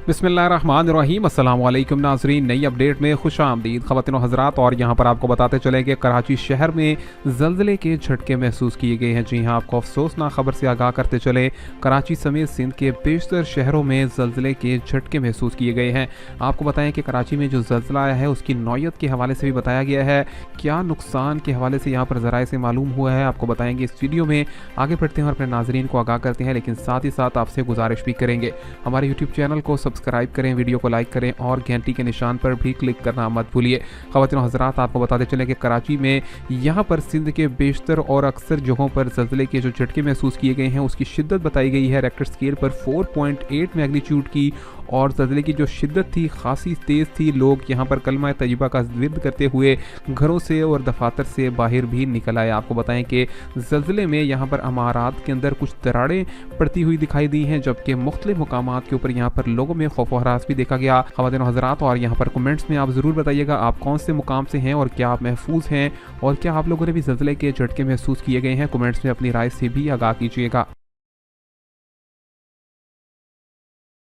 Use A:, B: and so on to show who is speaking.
A: बिस्मिल्लाहिर्रहमानिर्रहीम। अस्सलाम वालेकुम नाज़रीन, नई अपडेट में खुश आमदीद ख़वातीन व हज़रात। और यहाँ पर आपको बताते चले कि कराची शहर में ज़ल्ज़ले के झटके महसूस किए गए हैं। जी हाँ, आपको अफसोसनाक खबर से आगाह करते चले, कराची समेत सिंध के बेशतर शहरों में ज़ल्ज़ले के झटके महसूस किए गए हैं। आपको बताएं कि कराची में जो ज़ल्ज़ला आया है उसकी नौयत के हवाले से भी बताया गया है, क्या नुकसान के हवाले से यहाँ पर ज़राए से मालूम हुआ है, आपको बताएंगे इस वीडियो में। आगे बढ़ते हैं और अपने नाज़रीन को आगाह करते हैं, लेकिन साथ ही साथ आपसे गुजारिश भी करेंगे हमारे यूट्यूब चैनल को सब्सक्राइब करें, वीडियो को लाइक करें और घंटी के निशान पर भी क्लिक करना मत भूलिए। ख़वातीन हज़रात, आपको बताते चलें कि कराची में यहाँ पर सिंध के बेशतर और अक्सर जगहों पर ज़ल्ज़ले के जो झटके महसूस किए गए हैं उसकी शिद्दत बताई गई है रेक्टर स्केल पर 4.8 मैग्नीट्यूड की। और ज़ल्ज़ले की जो शिद्दत थी खासी तेज़ थी। लोग यहाँ पर कलमा तैयबा का विर्द करते हुए घरों से और दफातर से बाहर भी निकल आए। आपको बताएं कि ज़ल्ज़ले में यहाँ पर अमारात के अंदर कुछ दरारें पड़ती हुई दिखाई दी हैं, जबकि मुख्तलिफ मुकामात के ऊपर यहाँ पर लोगों में खौफ व हरास भी देखा गया। ख़वातीन व हज़रात, और यहाँ पर कमेंट्स में आप ज़रूर बताइएगा आप कौन से मुकाम से हैं और क्या आप महफूज हैं, और क्या आप लोगों ने भी ज़ल्ज़ले के झटके महसूस किए गए हैं। कमेंट्स में अपनी राय से भी आगाह कीजिएगा।